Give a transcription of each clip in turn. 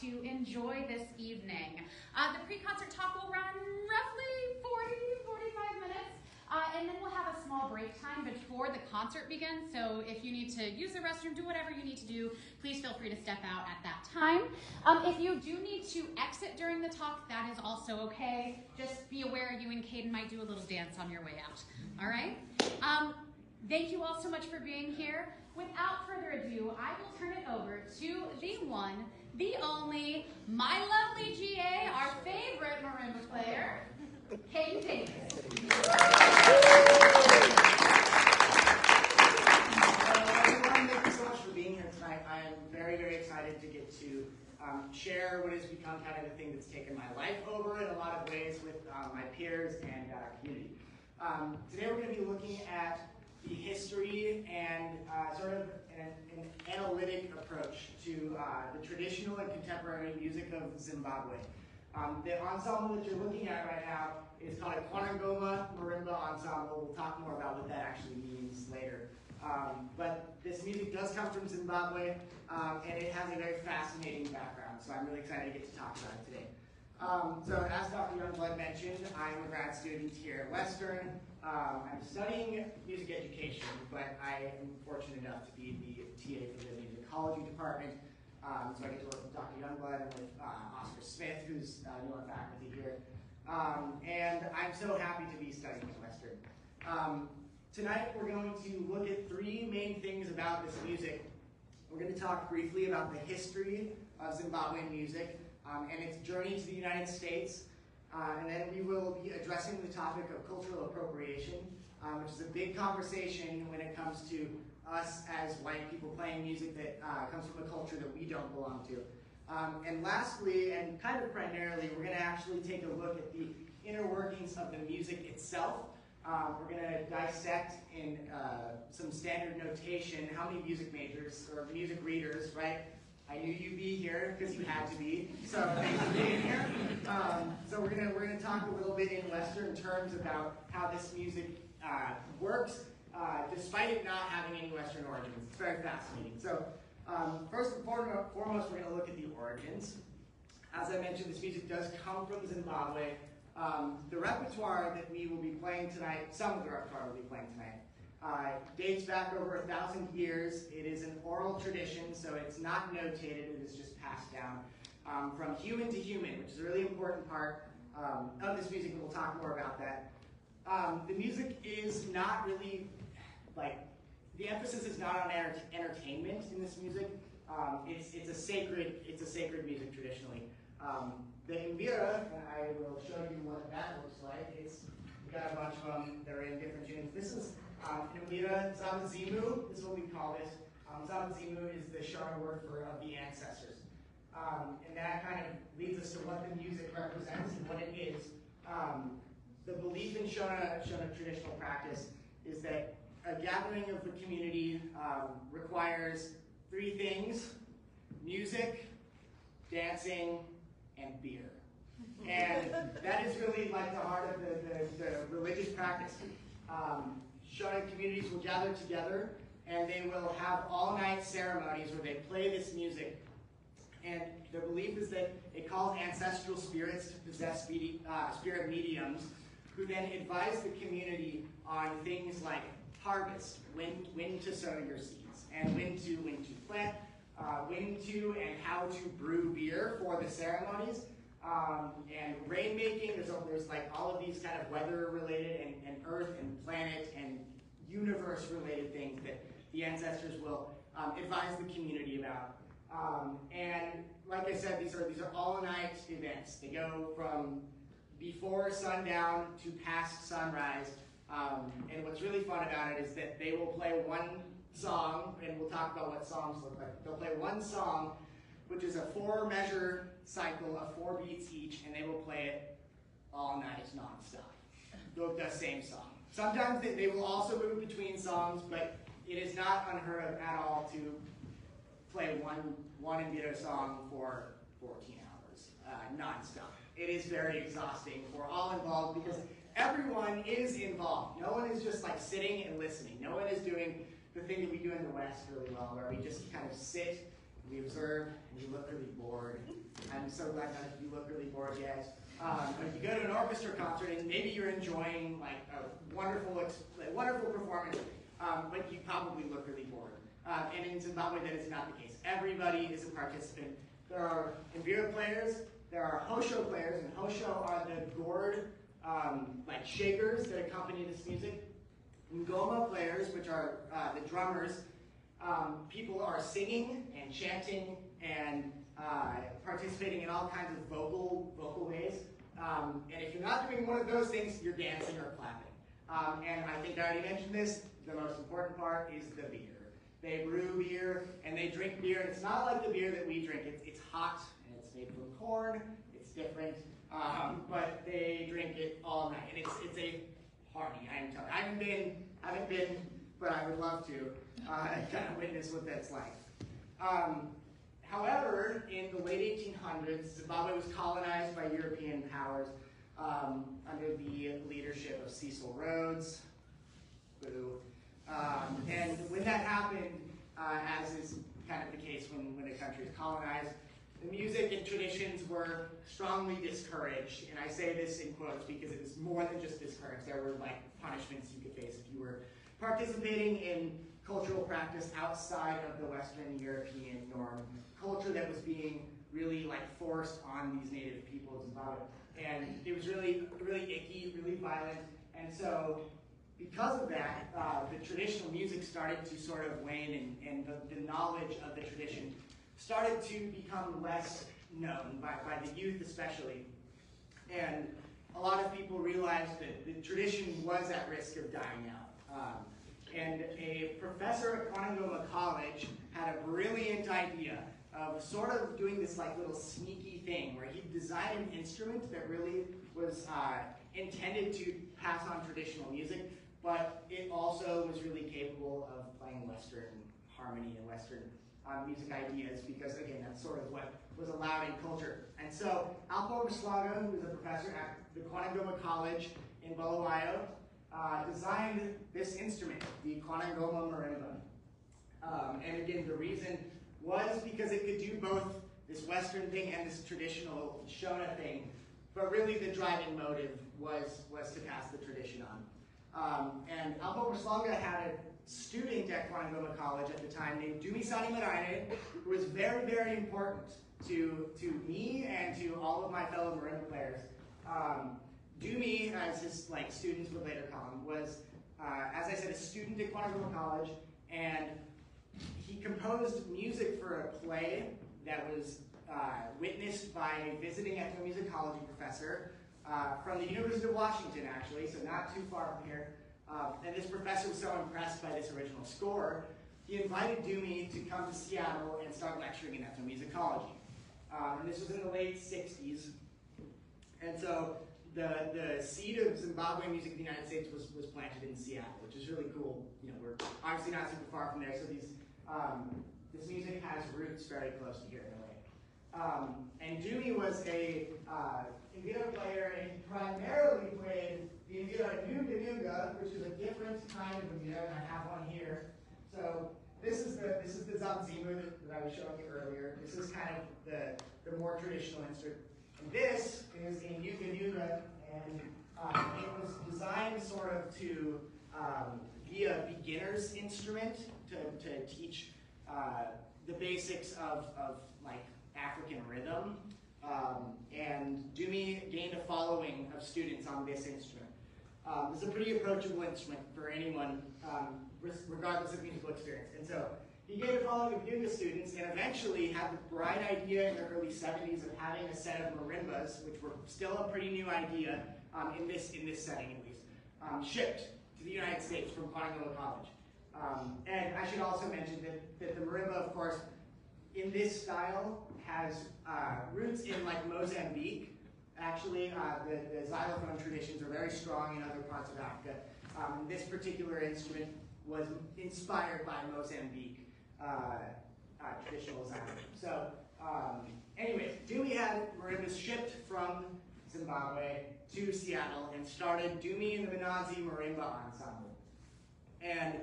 to enjoy this evening. The pre-concert talk will run roughly 45 minutes, and then we'll have a small break time before the concert begins. So if you need to use the restroom, do whatever you need to do, please feel free to step out at that time. If you do need to exit during the talk, that is also okay. Just be aware you and Caden might do a little dance on your way out. All right? Thank you all so much for being here. Without further ado, I will turn it over to the one, the only, my lovely GA, our favorite marimba player, Caden Davis. Everyone, thank you so much for being here tonight. I am very, very excited to get to share what has become kind of the thing that's taken my life over in a lot of ways with my peers and community. Today we're going to be looking at the history and sort of an analytic approach to the traditional and contemporary music of Zimbabwe. The ensemble that you're looking at right now is called a Kwanangoma Marimba Ensemble. We'll talk more about what that actually means later. But this music does come from Zimbabwe, and it has a very fascinating background, so I'm really excited to get to talk about it today. So as Dr. Youngblood mentioned, I'm a grad student here at Western. I'm studying music education, but I am fortunate enough to be the TA for the musicology department. So I get to work with Dr. Youngblood and with Oscar Smith, who's new on faculty here. And I'm so happy to be studying at Western. Tonight we're going to look at three main things about this music. We're going to talk briefly about the history of Zimbabwean music and its journey to the United States. And then we will be addressing the topic of cultural appropriation, which is a big conversation when it comes to us as white people playing music that comes from a culture that we don't belong to. And lastly, and kind of primarily, we're going to actually take a look at the inner workings of the music itself. We're going to dissect in some standard notation how many music majors or music readers, right? I knew you'd be here because you had to be, so thanks for being here. So we're gonna talk a little bit in Western terms about how this music works, despite it not having any Western origins. It's very fascinating. So first and foremost, we're gonna look at the origins. As I mentioned, this music does come from Zimbabwe. The repertoire that we will be playing tonight, some of the repertoire we'll be playing tonight, dates back over 1,000 years. It is an oral tradition, so it's not notated. It is just passed down from human to human, which is a really important part of this music, and we'll talk more about that. The music is not really, the emphasis is not on entertainment in this music. It's a sacred music traditionally. The Mbira, and I will show you what that looks like. We got a bunch of them that are in different tunes. This is Mbira Zabazimu, this is what we call this. Zabazimu is the Shona word for the ancestors. And that kind of leads us to what the music represents and what it is. The belief in Shona traditional practice is that a gathering of the community requires three things: music, dancing, and beer. And that is really like the heart of the religious practice. Shona communities will gather together and they will have all-night ceremonies where they play this music. And the belief is that it calls ancestral spirits to possess spirit mediums who then advise the community on things like harvest, when to sow your seeds, and when to plant, when to and how to brew beer for the ceremonies. And rainmaking, there's like all of these kind of weather-related and earth and planet and universe-related things that the ancestors will advise the community about. And like I said, these are all-night events. They go from before sundown to past sunrise. And what's really fun about it is that they will play one song, and we'll talk about what songs look like. They'll play one song, which is a 4-measure cycle of 4 beats each, and they will play it all night nonstop. The same song. Sometimes they will also move between songs, but it is not unheard of at all to play one Mbira song for 14 hours nonstop. It is very exhausting for all involved because everyone is involved. No one is just like sitting and listening. No one is doing the thing that we do in the West really well, where we just kind of sit, we observe, here and you look really bored. I'm so glad none of you look really bored yet. But you go to an orchestra concert and maybe you're enjoying like a wonderful performance, but you probably look really bored. And in Zimbabwe, that is not the case. Everybody is a participant. There are Mbira players, there are Hosho players, and Hosho are the gourd like shakers that accompany this music. Ngoma players, which are the drummers, people are singing and chanting and participating in all kinds of vocal ways. And if you're not doing one of those things, you're dancing or clapping. And I think I already mentioned this, the most important part is the beer. They brew beer and they drink beer, and it's not like the beer that we drink. It's hot and it's made from corn. It's different, but they drink it all night, and it's a party. I'm telling you. I haven't been, but I would love to kind of witness what that's like. However, in the late 1800s, Zimbabwe was colonized by European powers under the leadership of Cecil Rhodes. Boo. And when that happened, as is kind of the case when a country is colonized, the music and traditions were strongly discouraged. And I say this in quotes because it was more than just discouraged. There were like punishments you could face if you were participating in cultural practice outside of the Western European norm, culture that was being really like forced on these native people of Zimbabwe. And it was really, really icky, really violent. And so because of that, the traditional music started to sort of wane, and the knowledge of the tradition started to become less known by the youth especially. And a lot of people realized that the tradition was at risk of dying out. And a professor at Kwanangoma College had a brilliant idea of sort of doing this like little sneaky thing where he designed an instrument that really was intended to pass on traditional music, but it also was really capable of playing Western harmony and Western music ideas, because again, that's sort of what was allowed in culture. And so Alpo Maslaga, who was a professor at the Kwanangoma College in Bulawayo, designed this instrument, the Kwanangoma marimba. And again, the reason was because it could do both this Western thing and this traditional Shona thing, but really the driving motive was to pass the tradition on. And Alpo Maslaga had a student at Kwanangoma College at the time named Dumisani Maraine, who was very, very important to me and to all of my fellow marimba players. Dumi, as his students would later call him, was, as I said, a student at Kwanangoma College, and he composed music for a play that was witnessed by a visiting ethnomusicology professor from the University of Washington, actually, so not too far from here. And this professor was so impressed by this original score, he invited Dumi to come to Seattle and start lecturing in ethnomusicology. And this was in the late 60s. And so the seed of Zimbabwean music in the United States was planted in Seattle, which is really cool. You know, we're obviously not super far from there, so this music has roots very close to here in a way. And Dumi was a Mbira player, and he primarily played the Mbira Nyunga, which is a different kind of Mbira, and I have one here. So this is the Zamzimu that I was showing you earlier. This is kind of the more traditional instrument. And this is a Nyunga, and it was designed sort of to be a beginner's instrument to teach the basics of like African rhythm. And Dumi gained a following of students on this instrument. It's a pretty approachable instrument for anyone, regardless of musical experience. And so he gained a following of Nyunga students, and eventually had the bright idea in the early 70s of having a set of marimbas, which were still a pretty new idea in this setting at least, shipped to the United States from Kwanangoma College. And I should also mention that the marimba, of course, in this style has roots in like Mozambique. Actually, the xylophone traditions are very strong in other parts of Africa. This particular instrument was inspired by Mozambique traditional xylophone. So, anyways, Dumi had marimbas shipped from Zimbabwe to Seattle and started Dumi and the Manazi Marimba Ensemble. And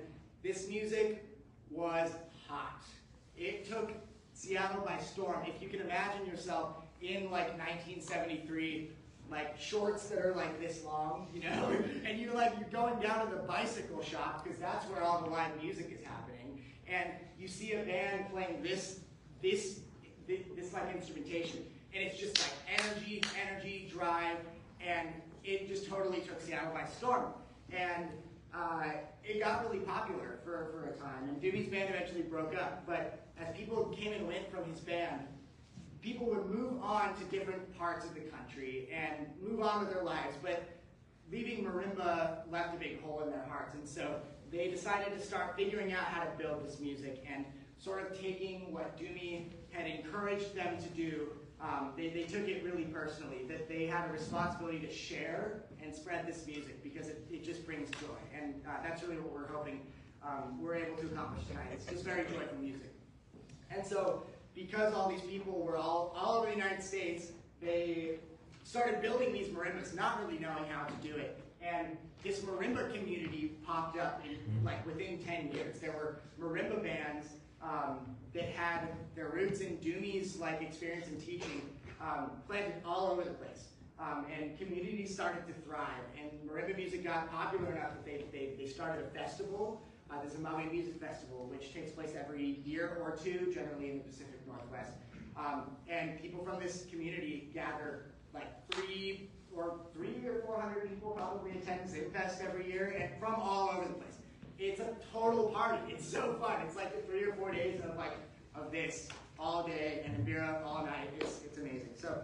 this music was hot. It took Seattle by storm. If you can imagine yourself in like 1973, like shorts that are like this long, you know, and you're going down to the bicycle shop because that's where all the live music is happening, and you see a band playing this like instrumentation, and it's just like energy, drive, and it just totally took Seattle by storm. And it got really popular for a time, and Doobie's band eventually broke up, but as people came and went from his band, people would move on to different parts of the country and move on with their lives, but leaving marimba left a big hole in their hearts, and so they decided to start figuring out how to build this music and sort of taking what Doobie had encouraged them to do. They took it really personally, that they had a responsibility to share and spread this music because it just brings joy, and that's really what we're hoping we're able to accomplish tonight. It's just very joyful music. And so, because all these people were all over the United States, they started building these marimbas, not really knowing how to do it. And this marimba community popped up like within 10 years. There were marimba bands that had their roots in Doobie's like experience in teaching, planted all over the place. And communities started to thrive, and marimba music got popular enough that they started a festival, the Zimbabwean Music Festival, which takes place every year or two, generally in the Pacific Northwest. And people from this community gather, like 300 or 400 people probably attend Zimfest every year, and from all over the place. It's a total party. It's so fun. It's like the 3 or 4 days of this all day and Mbira all night. It's amazing. So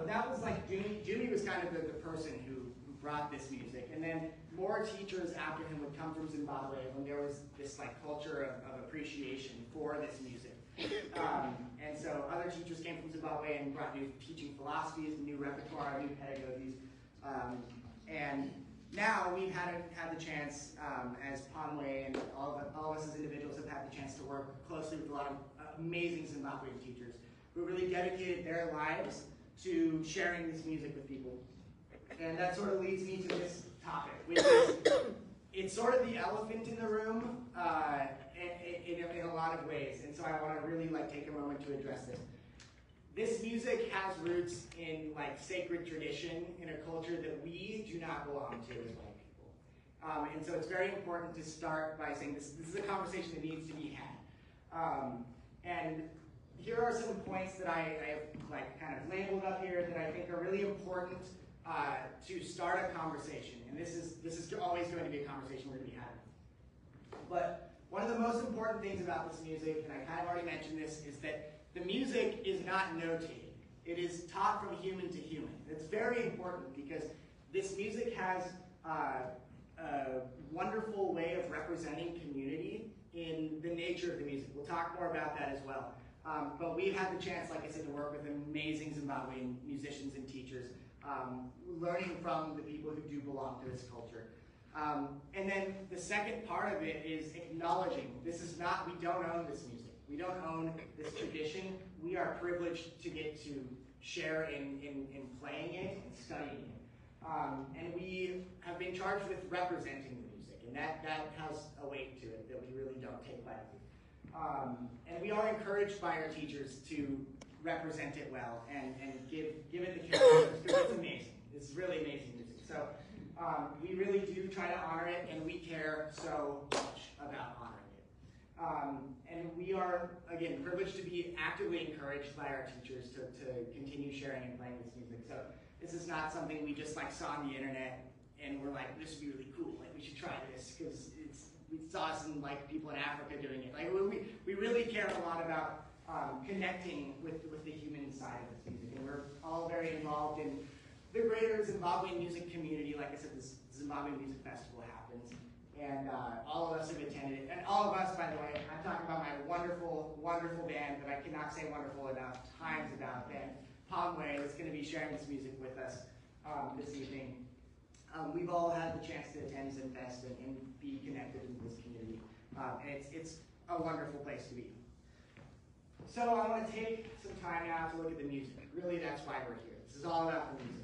that was like Doobie was kind of the person who brought this music, and then more teachers after him would come from Zimbabwe when there was this like culture of appreciation for this music. And so other teachers came from Zimbabwe and brought new teaching philosophies, new repertoire, new pedagogies, and now we've had the chance, as Conway and all of us as individuals have had the chance to work closely with a lot of amazing Zimbabwean teachers who really dedicated their lives to sharing this music with people. And that sort of leads me to this topic, which is, it's sort of the elephant in the room in a lot of ways. And so I want to really like take a moment to address this. This music has roots in like sacred tradition in a culture that we do not belong to as white people. And so it's very important to start by saying this is a conversation that needs to be had. And here are some points that I have like kind of labeled up here that I think are really important to start a conversation. And this is always going to be a conversation we're going to be having. But one of the most important things about this music, and I kind of already mentioned this, is that the music is not notated. It is taught from human to human. It's very important because this music has a wonderful way of representing community in the nature of the music. We'll talk more about that as well. But we've had the chance, like I said, to work with amazing Zimbabwean musicians and teachers, learning from the people who do belong to this culture. And then the second part of it is acknowledging we don't own this music. We don't own this tradition. We are privileged to get to share in playing it and studying it. And we have been charged with representing the music, and that has a weight to it that we really don't take lightly. And we are encouraged by our teachers to represent it well and give it the care because it's amazing. It's really amazing music. So we really do try to honor it, and we care so much about honoring it. And we are, again, privileged to be actively encouraged by our teachers to continue sharing and playing this music. So this is not something we just like saw on the internet and we're like, this would be really cool. Like we should try this because we saw some like people in Africa doing it. Like we really care a lot about connecting with the human side of this music, and we're all very involved in the greater Zimbabwean music community. Like I said, this Zimbabwean Music Festival happens. And all of us have attended it. And all of us, by the way, I'm talking about my wonderful, wonderful band that I cannot say wonderful enough times about, band Conway, that's going to be sharing this music with us this evening. We've all had the chance to attend Zimfest and be connected in this community. And it's a wonderful place to be. So I want to take some time now to look at the music. Really, that's why we're here. This is all about the music.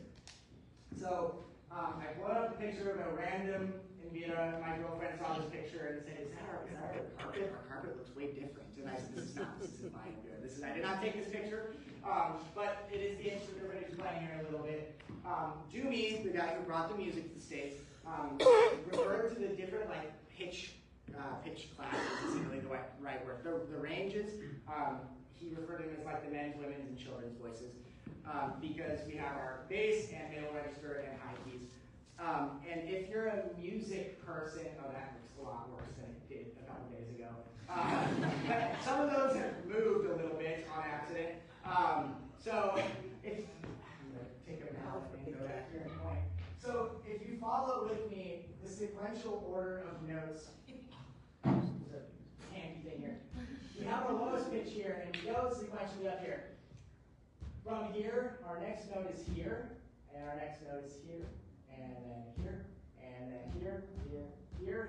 So I pulled up a picture of a random and Vera, my girlfriend, saw this picture and said, is that our carpet? Our carpet looks way different. And I said, this isn't mine, Vera. I did not take this picture, but it is the instrument everybody's playing here a little bit. Doomy, the guy who brought the music to the States, referred to the different pitch classes, isn't really the right word. The ranges, he referred to them as like the men's, women's, and children's voices, because we have our bass and middle register and high keys. And if you're a music person, oh, that looks a lot worse than it did a couple days ago. But some of those have moved a little bit on accident. So if I'm going to take a bow and go back here and point. So if you follow with me the sequential order of notes, there's a handy thing here. We have our lowest pitch here, and we go sequentially up here. From here, our next note is here, and our next note is here, and then here, and then here,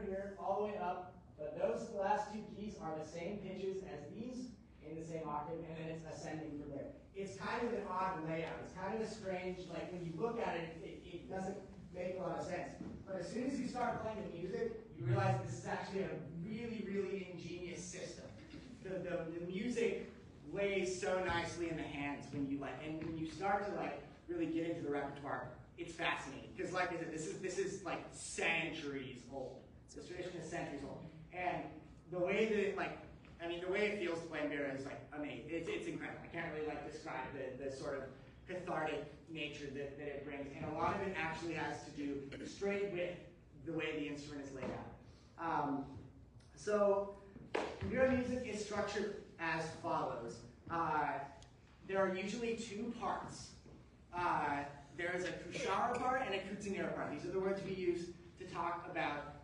here, all the way up. But those last two keys are the same pitches as these in the same octave, and then it's ascending from there. It's kind of an odd layout. It's kind of a strange, like when you look at it, it doesn't make a lot of sense. But as soon as you start playing the music, you realize this is actually a really, really ingenious system. The music lays so nicely in the hands when you and when you start to really get into the repertoire, it's fascinating. Because like I said, this is like centuries old. This tradition is centuries old. And the way that the way it feels to play Mbira is amazing. It's incredible. I can't really describe the sort of cathartic nature that it brings. And a lot of it actually has to do straight with the way the instrument is laid out. So Mbira music is structured as follows. There are usually two parts. There is a kushara part and a kutsinira part. These are the words we use to talk about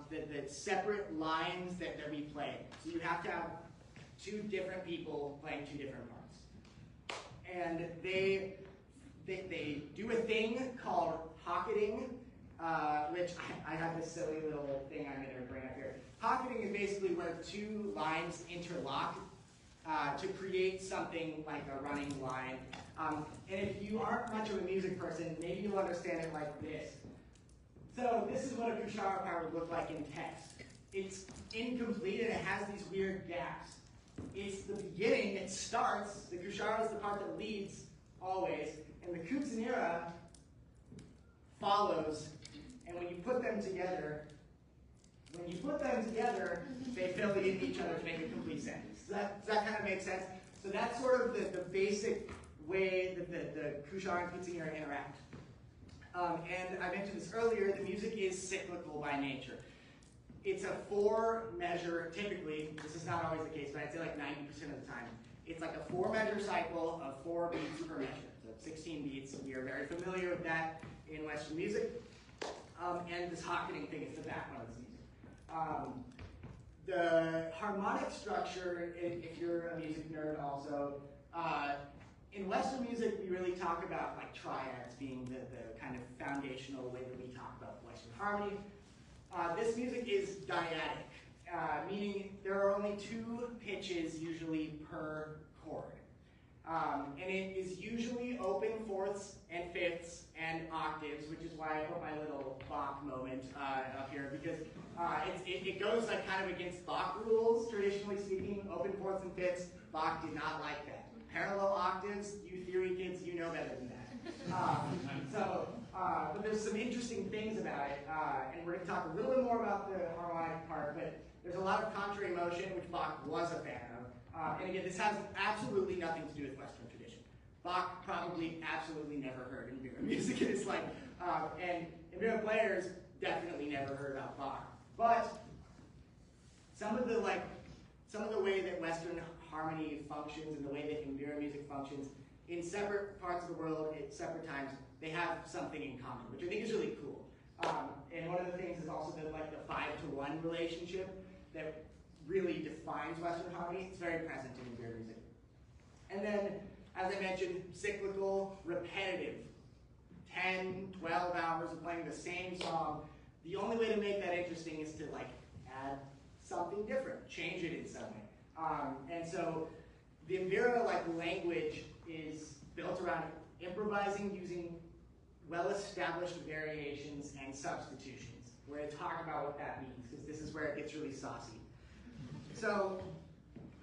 the separate lines that we play. So you have to have two different people playing two different parts. And they do a thing called hocketing, which I have this silly little thing I'm going to bring up here. Hocketing is basically where two lines interlock to create something like a running line. And if you aren't much of a music person, maybe you'll understand it like this. So this is what a kushara part would look like in text. It's incomplete and it has these weird gaps. It's the beginning, it starts, the kushara is the part that leads always, and the kutsinira follows, and when you put them together, they fill in each other to make a complete sentence. Does that kind of make sense? So that's sort of the basic way that the kushara and kutsinira interact. And I mentioned this earlier, the music is cyclical by nature. It's a 4-measure, typically, this is not always the case, but I'd say 90% of the time. It's like a 4-measure cycle of 4 beats per measure. So 16 beats, we are very familiar with that in Western music. And this hocketing thing is the backbone of this music. The harmonic structure, if you're a music nerd also, in Western music, we really talk about triads being the kind of foundational way that we talk about Western harmony. This music is dyadic, meaning there are only 2 pitches usually per chord. And it is usually open fourths and fifths and octaves, which is why I put my little Bach moment up here, because it goes kind of against Bach rules, traditionally speaking. Open fourths and fifths, Bach did not like that. Parallel octaves, you theory kids, you know better than that. But there's some interesting things about it, and we're going to talk a little bit more about the harmonic part, but there's a lot of contrary motion, which Bach was a fan of. And again, this has absolutely nothing to do with Western tradition. Bach probably absolutely never heard Mbira music in his life, and Mbira players definitely never heard about Bach. But some of the way that Western harmony functions and the way that Mbira music functions in separate parts of the world at separate times, they have something in common, which I think is really cool. And one of the things is also the 5-to-1 relationship that really defines Western harmony. It's very present in Mbira music. And then, as I mentioned, cyclical, repetitive. 10, 12 hours of playing the same song. The only way to make that interesting is to add something different, change it in some way. And so the Mbira language is built around improvising using well-established variations and substitutions. We're going to talk about what that means, because this is where it gets really saucy. So,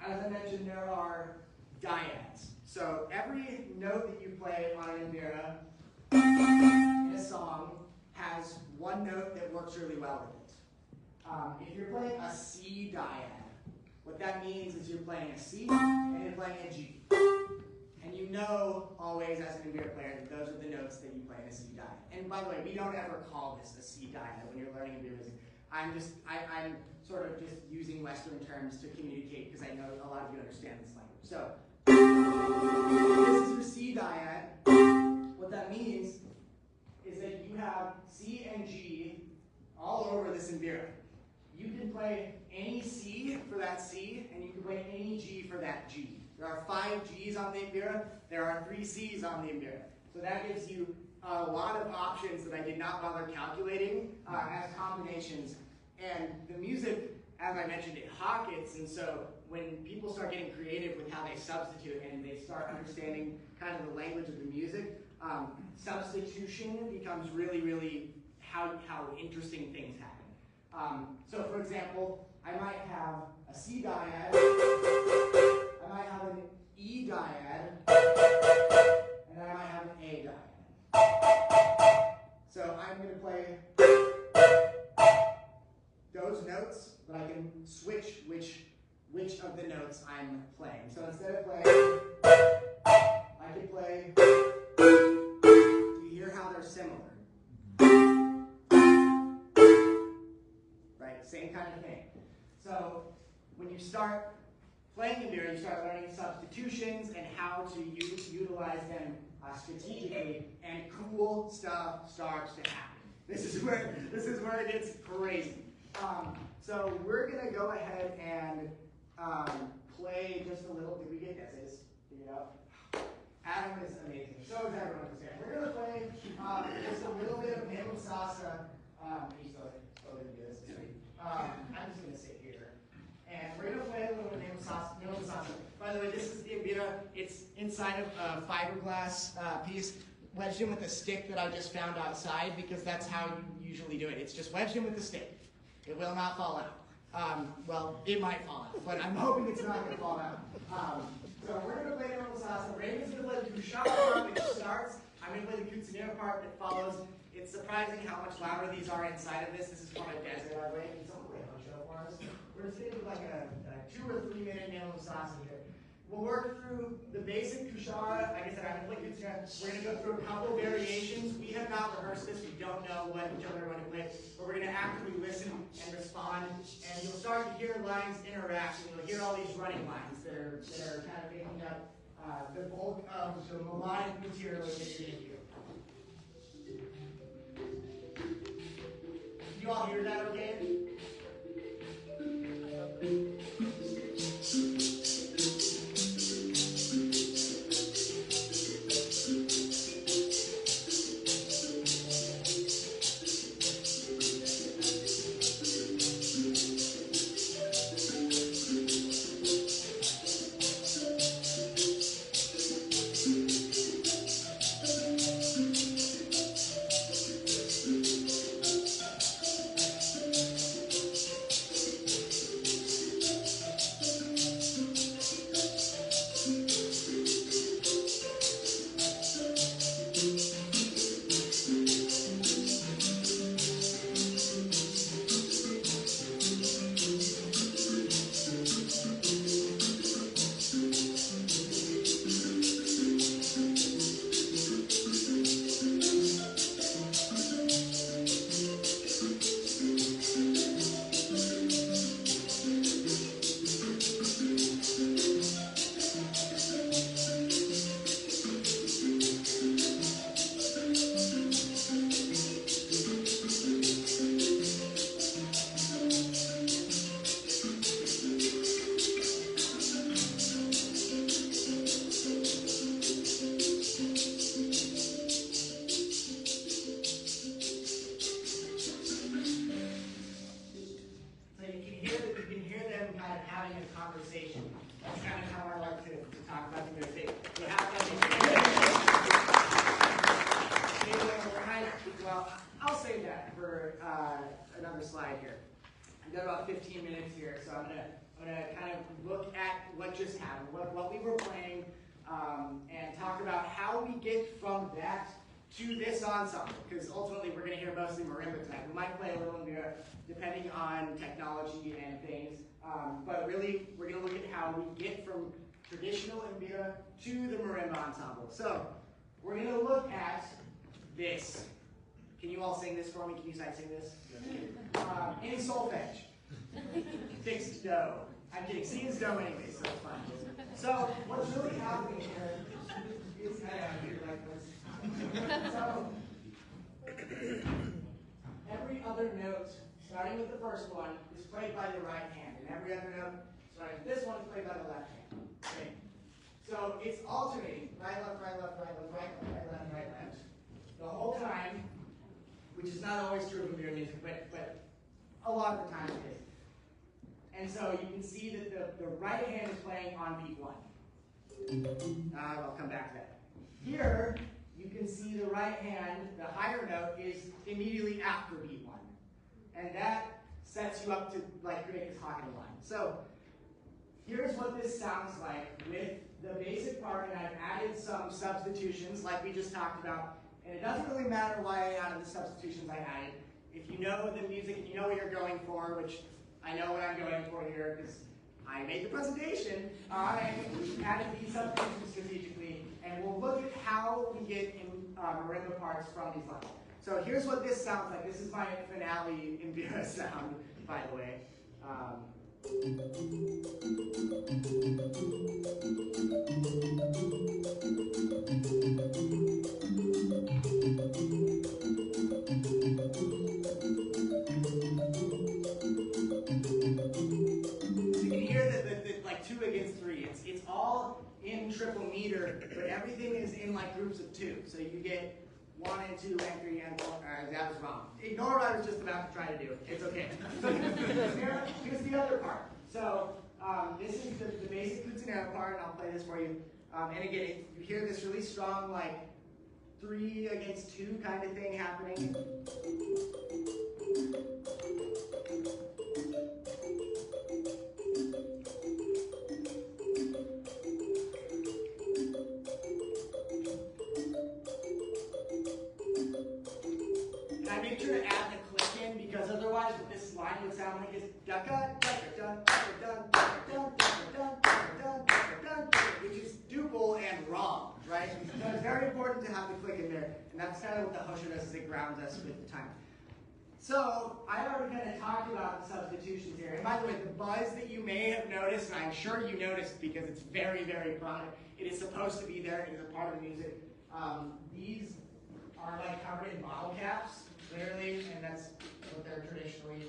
as I mentioned, there are dyads. So every note that you play on an mbira in a song has one note that works really well with it. If you're playing a C dyad, what that means is you're playing a C and you're playing a G. And you know always as an mbira player that those are the notes that you play in a C dyad. And by the way, we don't ever call this a C dyad when you're learning mbira music. I'm sort of just using Western terms to communicate because I know a lot of you understand this language. So, this is your C dyad. What that means is that you have C and G all over this mbira. You can play any C for that C, and you can play any G for that G. There are 5 Gs on the mbira. There are 3 Cs on the mbira. So that gives you a lot of options that I did not bother calculating as combinations. And the music, as I mentioned, it hockets, and so when people start getting creative with how they substitute and they start understanding kind of the language of the music, substitution becomes really, really how interesting things happen. So for example, I might have a C dyad, I might have an E dyad, and then I might have an A dyad. So I'm going to play those notes, but I can switch which of the notes I'm playing. So instead of playing, I can play, do you hear how they're similar? Right, same kind of thing. So when you start playing mbira, you start learning substitutions and how to utilize them strategically, and cool stuff starts to happen. This is where it gets crazy. So we're going to go ahead and play just a little. Did we get this? Figured out? Adam is amazing. So is everyone understand. We're going to play just a little bit of Nemo Salsa. He's still going to do this. I'm just going to sit here. And we're going to play a little bit of Nemo Salsa. By the way, this is the mbira. It's inside of a fiberglass piece, wedged in with a stick that I just found outside, because that's how you usually do it. It's just wedged in with a stick. It will not fall out. Well, it might fall out, but I'm hoping it's not going to fall out. So we're going to play Nemo Salsa. Raven's going to play the Kushaka part, which starts. I'm going to play the Kutsunira part that follows. It's surprising how much louder these are inside of this. This is from a desert, by the way. Can someone play a show for us? We're just going to do like a 2 or 3 minute Nemo Salsa here. We'll work through the basic kushara. Like I said, I'm going to play Kutsunira. We're going to go through a couple variations. We have not rehearsed this. We don't know what each other are going to play. But we're going to actively listen and respond. And you'll start to hear lines interact. And you'll hear all these running lines that are kind of making up the bulk of the melodic material that you're going to hear. Do you all hear that okay? other slide here. I've got about 15 minutes here, so I'm gonna kind of look at what just happened, what we were playing, and talk about how we get from that to this ensemble, because ultimately we're going to hear mostly marimba tonight. We might play a little mbira depending on technology and things, but really we're going to look at how we get from traditional mbira to the marimba ensemble. So we're going to look at this. Can you all sing this for me? Can you guys sing this? In solfege. Fixed do. I'm kidding. C is do anyway, so it's fine. So what's really happening here is so every other note, starting with the first one, is played by the right hand, and every other note, starting with this one, is played by the left hand. Okay. So it's alternating, right, left, right, left, right, left, right, left, right, left, right, left, the whole time, which is not always true of mbira music, but a lot of the time it is. And so you can see that the right hand is playing on beat 1. I'll come back to that. Here, you can see the right hand, the higher note, is immediately after beat 1. And that sets you up to create this Hokkien line. So here's what this sounds like with the basic part, and I've added some substitutions like we just talked about. And it doesn't really matter why I added the substitutions I added. If you know the music and you know what you're going for, which I know what I'm going for here because I made the presentation, I added these substitutions strategically, and we'll look at how we get in marimba parts from these lines. So here's what this sounds like. This is my finale mbira sound, by the way. It's all in triple meter, but everything is in groups of 2. So you get 1 and 2 and 3 and 4. That was wrong. Ignore what I was just about to try to do. It's okay. Here's the other part. So this is the basic kutanera part, and I'll play this for you. And again, you hear this really strong 3 against 2 kind of thing happening. Would sound like it's which is duple and wrong, right? So it's very important to have the click in there, and that's kind of what the hosho does, is it grounds us with the time. So I already kind of talked about the substitutions here, and by the way, the buzz that you may have noticed, and I'm sure you noticed because it's very, very prominent, it is supposed to be there, it is a part of the music. These are covered in bottle caps, literally, and that's what they're traditionally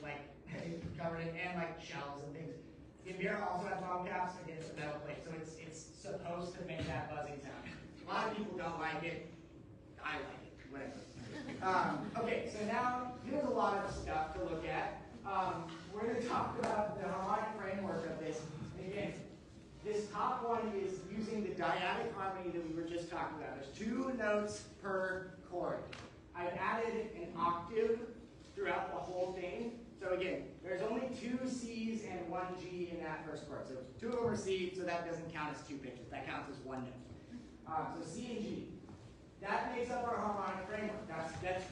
covered in, and shells and things. The mbira also has bottle caps against a metal plate, so it's supposed to make that buzzing sound. A lot of people don't like it. I like it. Whatever. Okay, so now here's a lot of stuff to look at. We're going to talk about the harmonic framework of this. And again, this top one is using the dyadic harmony that we were just talking about. There's 2 notes per chord. I've added an octave throughout the whole thing. So again, there's only 2 C's and 1 G in that first chord. So 2 of them are C, so that doesn't count as 2 pitches. That counts as 1 note. So C and G. That makes up our harmonic framework. That's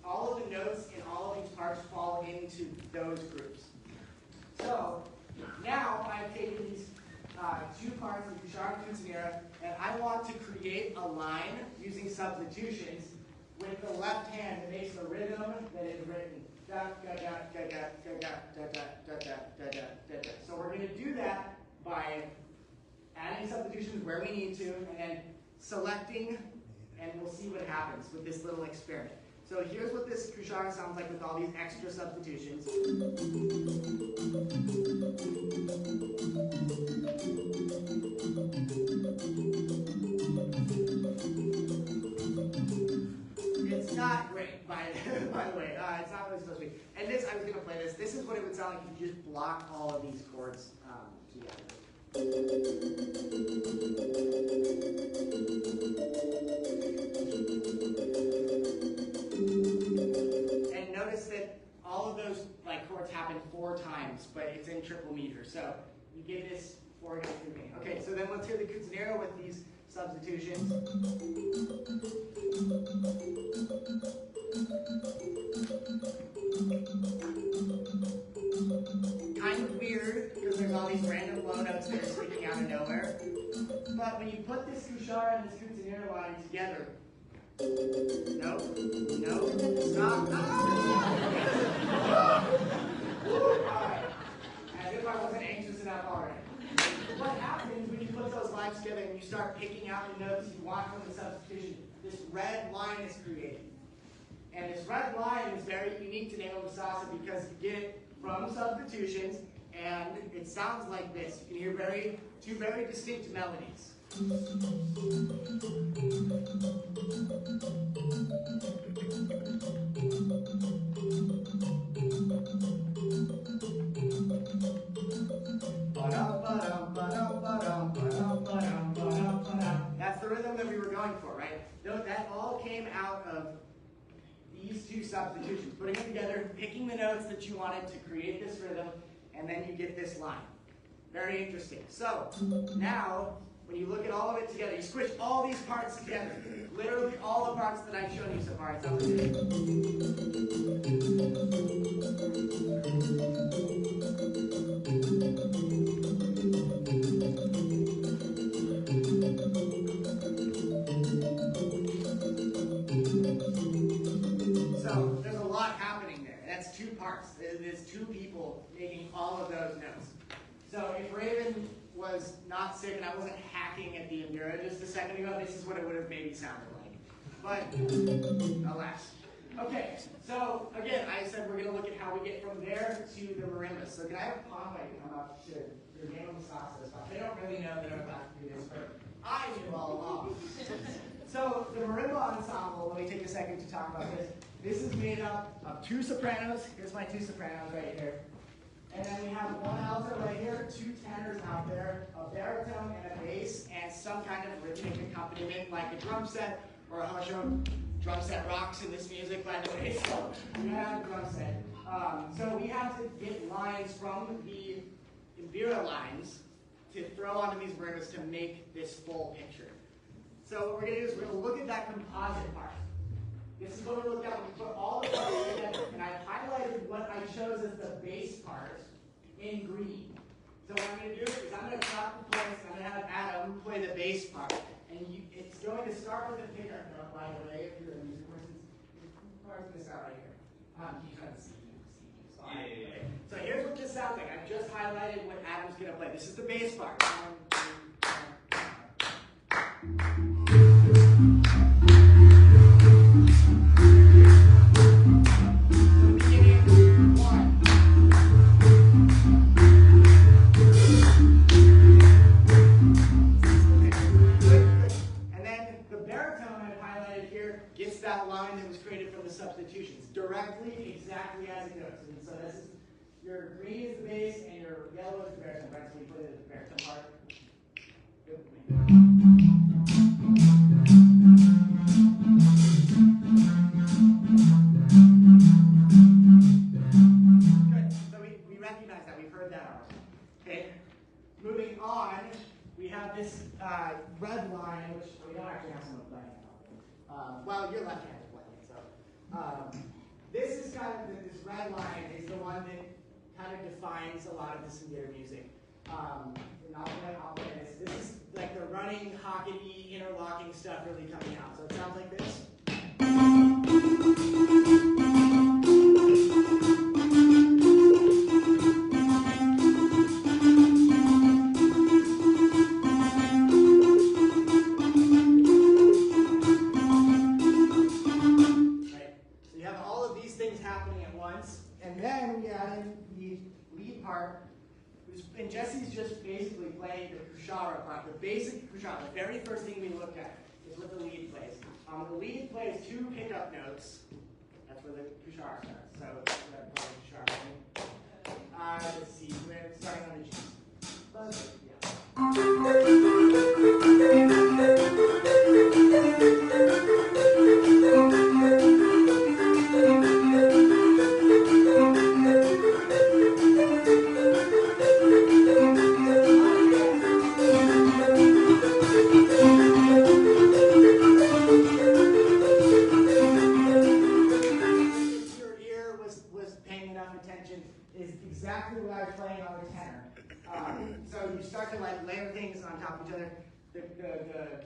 all of the notes in all of these parts fall into those groups. So now I've taken these 2 parts of Kushar and Kutanera, and I want to create a line using substitutions with the left hand that makes the rhythm that is written. Da, da, da, da, da, da, da, da, da, da, da, da, da. So we're going to do that by adding substitutions where we need to, and then selecting, and we'll see what happens with this little experiment. So here's what this Kushar sounds like with all these extra substitutions. It's not great, by the way. It's not what it's supposed to be. And this, I was going to play this. This is what it would sound like if you just block all of these chords together. And notice that all of those So you get this four again through me. Okay, so then let's hear the cuccinero with these substitutions. Kind of weird because there's all these random low notes that are sticking out of nowhere. But when you put this cuchara and this cuccinero line together, no, stop. Alright. As if I wasn't anxious enough already. What happens when you put those lines together and you start picking out the notes you want from the substitution? This red line is created. And this red line is very unique to Davis-Zimbabwean because you get it from substitutions, and it sounds like this. You can hear two very distinct melodies. That's the rhythm that we were going for, right? That all came out of these two substitutions, putting them together, picking the notes that you wanted to create this rhythm, and then you get this line. Very interesting. So now, when you look at all of it together, you squish all these parts together. Literally all the parts that I've shown you so far. It sounds like this. So there's a lot happening there. That's two parts. There's two people making all of those notes. So if Raven was not sick and I wasn't hacking at the Endura just a second ago, this is what it would have maybe sounded like. But alas. Okay, so again, I said we're going to look at how we get from there to the marimbas. So can I have Pompeii come up to your game of the salsa stuff? They don't really know that I'm about to do this, but I knew all along. So the marimba ensemble, let me take a second to talk about this. This is made up of two sopranos. Here's my two sopranos right here. And then we have one alto right here, two tenors out there, a baritone and a bass, and some kind of rhythmic accompaniment like a drum set or a hosho. Drum set rocks in this music, by the way, so we have a drum set. So we have to get lines from the Endura lines to throw onto these marimbas to make this full picture. So what we're going to do is we're going to look at that composite part. This is what we looked at when we put all the parts together, and I've highlighted what I chose as the bass part in green. So what I'm going to do is I'm going to drop the points, and I'm going to have Adam play the bass part. And it's going to start with a pickup note, by the way, if you're a music person. Where's this out right here? He's trying to see you. Okay. So here's what this sounds like. I've just highlighted what Adam's going to play. This is the bass part. 1, 2, 3, 4. That line that was created from the substitutions directly, exactly as it goes. And so this is your green is the bass and your yellow is the baritone, right? So we put it as the baritone part. Good. So we recognize that. We've heard that already. Okay. Moving on, we have this red line, which we don't actually have someone playing. Well, you're left-handed playing, so. This is kind of, this red line is the one that kind of defines a lot of this Endura music. I'll play this. This is like the running, hockey, interlocking stuff really coming out. So it sounds like this. And then we add in the lead part, and Jesse's just basically playing the kushara part, the basic kushara. The very first thing we looked at is what the lead plays. The lead plays two pickup notes. That's where the kushara starts. So we're going to play the kushara. Let's see, we're starting on the G.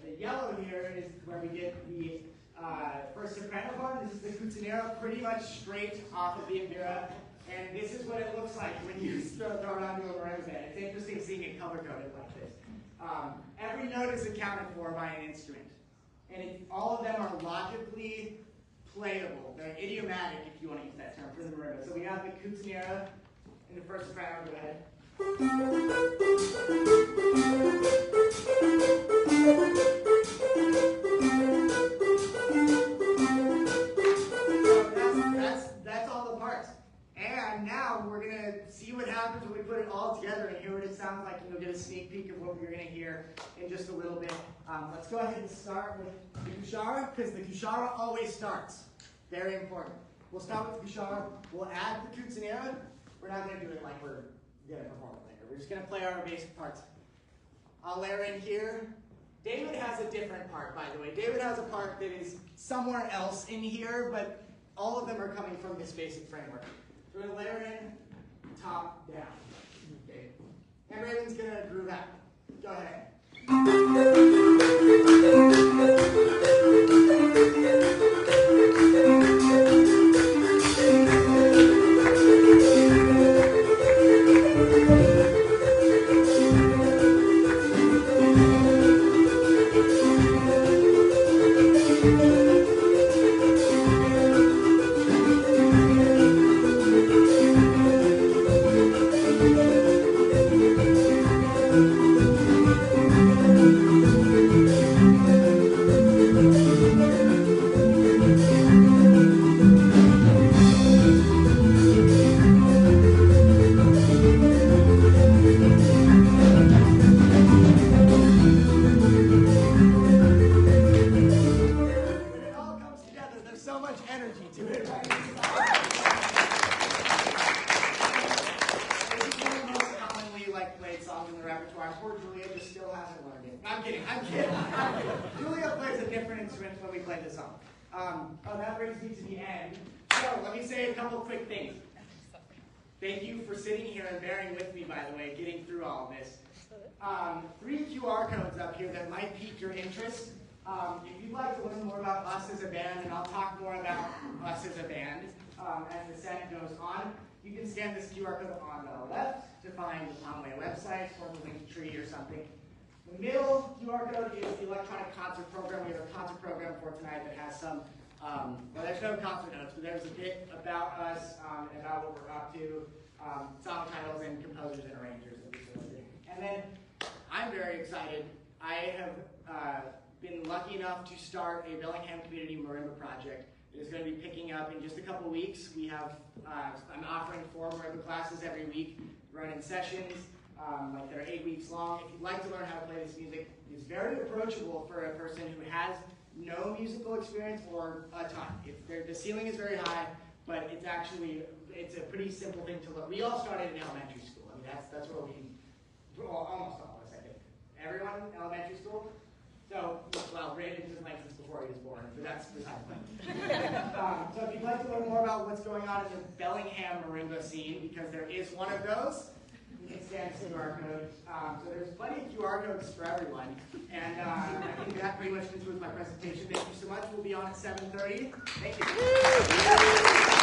the yellow here is where we get the first soprano part. This is the cuccinero, pretty much straight off of the Ambira. And this is what it looks like when you throw it onto a marimba band. It's interesting seeing it color-coded like this. Every note is accounted for by an instrument. And all of them are logically playable. They're idiomatic, if you want to use that term, for the marimba. So we have the cuccinero in the first soprano. Go ahead. That's all the parts. And now we're going to see what happens when we put it all together and hear what it sounds like, and you'll get a sneak peek of what we're going to hear in just a little bit. Let's go ahead and start with the cuchara, because the cuchara always starts. Very important. We'll start with the cuchara. We'll add the cuccinero. We're not going to do it like we're going to perform it later. We're just going to play our basic parts. I'll layer in here. David has a different part, by the way. David has a part that is somewhere else in here, but all of them are coming from this basic framework. So we're going to layer in top down. Okay. And Raven's going to groove out. Go ahead. That brings me to the end. So let me say a couple quick things. Thank you for sitting here and bearing with me, by the way, getting through all of this. 3 QR codes up here that might pique your interest. If you'd like to learn more about us as a band, and I'll talk more about us as a band as the set goes on, you can scan this QR code on the left to find the Conway website or the Linktree or something. The middle QR code is the electronic concert program. We have a concert program for tonight that has some, well, there's no concert notes, but there's a bit about us and about what we're up to, song titles and composers and arrangers that we selected. And then I'm very excited. I have been lucky enough to start a Bellingham Community Marimba project. It is going to be picking up in just a couple weeks. We have, I'm offering 4 marimba classes every week, running sessions. Like they're 8 weeks long. If you'd like to learn how to play this music, it's very approachable for a person who has no musical experience or a ton. The ceiling is very high, but it's a pretty simple thing to learn. We all started in elementary school. I mean, that's where almost all of us, I think. Everyone in elementary school. So, well, Brandon didn't like this before he was born, but that's beside the point. So if you'd like to learn more about what's going on in the Bellingham marimba scene, because there is one of those, you can scan the QR code. So there's plenty of QR codes for everyone. And I think that pretty much concludes my presentation. Thank you so much. We'll be on at 7:30. Thank you.